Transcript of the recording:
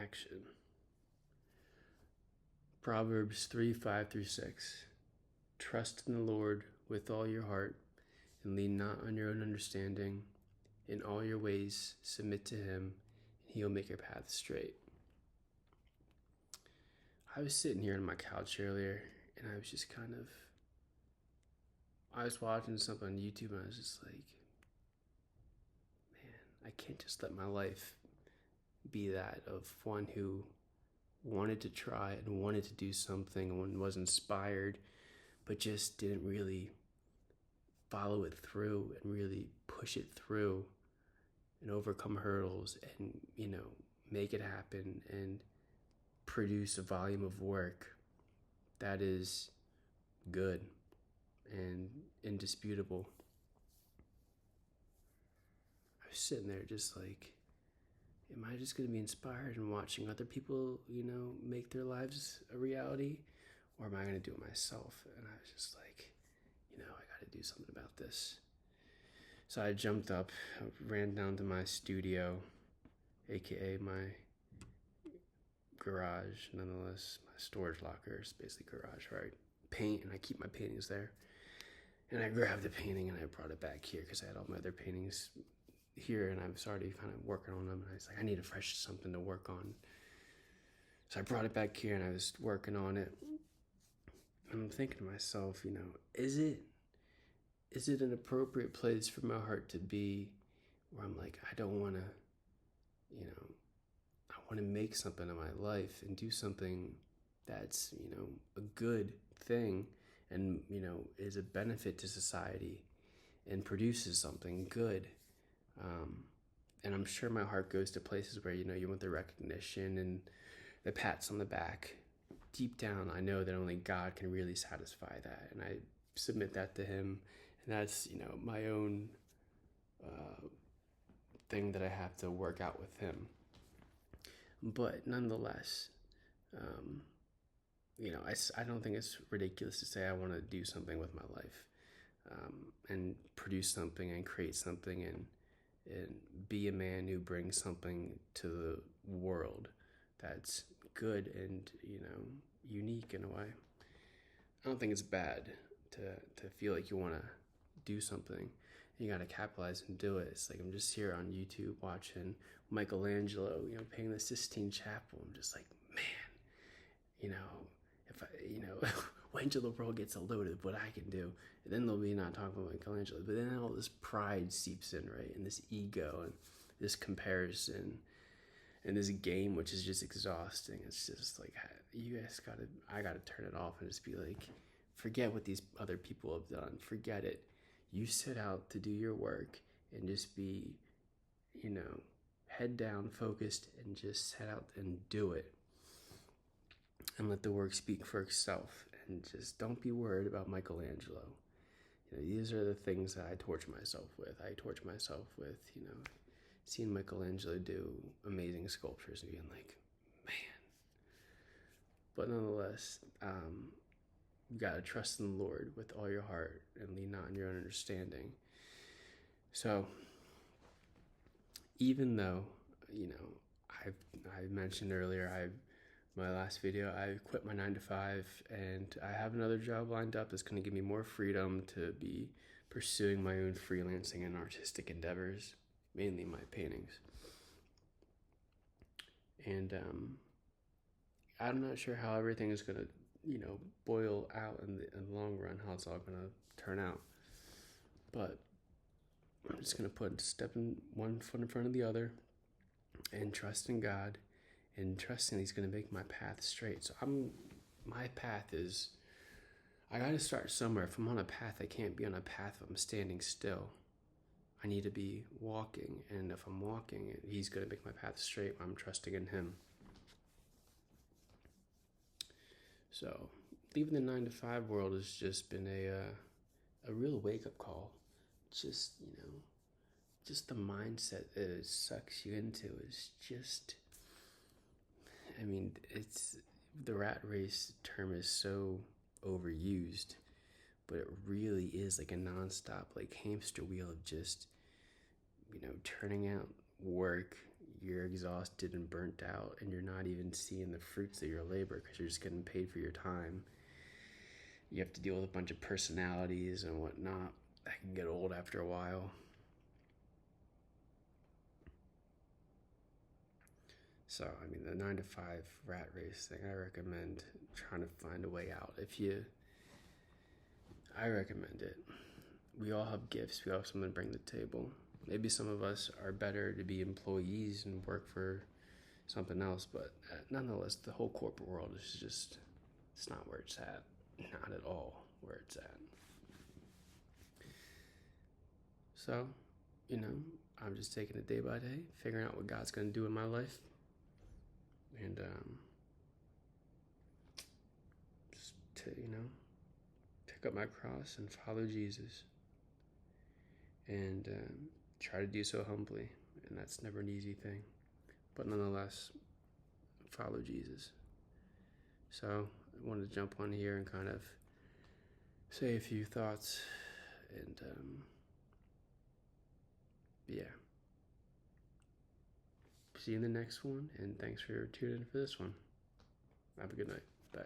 action. Proverbs 3:5-6. Trust in the Lord with all your heart, and lean not on your own understanding. In all your ways submit to him, and he will make your path straight. I was sitting here on my couch earlier, and I was just I was watching something on YouTube, and I was just like, man, I can't just let my life be that of one who wanted to try and wanted to do something and was inspired, but just didn't really follow it through and really push it through and overcome hurdles and, make it happen and produce a volume of work that is good and indisputable. I was sitting there just like, am I just going to be inspired and watching other people, make their lives a reality? Or am I going to do it myself? And I was just like, I got to do something about this. So I jumped up, ran down to my studio, aka my garage, nonetheless, my storage locker is basically garage where I paint and I keep my paintings there. And I grabbed the painting and I brought it back here because I had all my other paintings here and I was already kind of working on them. And I was like, I need a fresh something to work on. So I brought it back here and I was working on it. And I'm thinking to myself, is it an appropriate place for my heart to be where I'm like, I don't want to, I want to make something of my life and do something that's, a good thing and, is a benefit to society and produces something good. And I'm sure my heart goes to places where, you want the recognition and the pats on the back. Deep down, I know that only God can really satisfy that. And I submit that to him. And that's, my own thing that I have to work out with him. But nonetheless, I don't think it's ridiculous to say I want to do something with my life and produce something and create something and be a man who brings something to the world that's good and, unique in a way. I don't think it's bad to feel like you want to do something. You got to capitalize and do it. It's like I'm just here on YouTube watching Michelangelo, painting the Sistine Chapel. I'm just like, man, if I, when till the world gets a load of what I can do. And then they'll be not talking about Michelangelo. But then all this pride seeps in, right? And this ego and this comparison and this game, which is just exhausting. It's just like, I gotta turn it off and just be like, forget what these other people have done. Forget it. You set out to do your work and just be, head down, focused, and just set out and do it. And let the work speak for itself. And just don't be worried about Michelangelo. These are the things that I torture myself with. I torture myself with, seeing Michelangelo do amazing sculptures and being like, man. But nonetheless, you gotta trust in the Lord with all your heart and lean not on your own understanding. So, even though, I mentioned earlier, my last video, I quit my 9-to-5 and I have another job lined up that's going to give me more freedom to be pursuing my own freelancing and artistic endeavors, mainly my paintings. And I'm not sure how everything is going to, boil out in the long run, how it's all going to turn out. But I'm just going to put one foot in front of the other and trust in God and trusting he's going to make my path straight. So my path is, I got to start somewhere. If I'm on a path, I can't be on a path if I'm standing still. I need to be walking. And if I'm walking, he's going to make my path straight. I'm trusting in him. So leaving the 9-to-5 world has just been a real wake-up call. Just, just the mindset that it sucks you into is just, it's, the rat race term is so overused, but it really is like a nonstop, like hamster wheel of just, turning out work, you're exhausted and burnt out, and you're not even seeing the fruits of your labor because you're just getting paid for your time. You have to deal with a bunch of personalities and whatnot. That can get old after a while. So, I mean, the 9 to 5 rat race thing, I recommend trying to find a way out. I recommend it. We all have gifts. We all have something to bring to the table. Maybe some of us are better to be employees and work for something else, but nonetheless, the whole corporate world is just, it's not where it's at. Not at all where it's at. So, I'm just taking it day by day, figuring out what God's going to do in my life. And just to, pick up my cross and follow Jesus. And try to do so humbly. And that's never an easy thing. But nonetheless, follow Jesus. So I wanted to jump on here and kind of say a few thoughts. And yeah. See you in the next one. And thanks for tuning in for this one. Have a good night. Bye.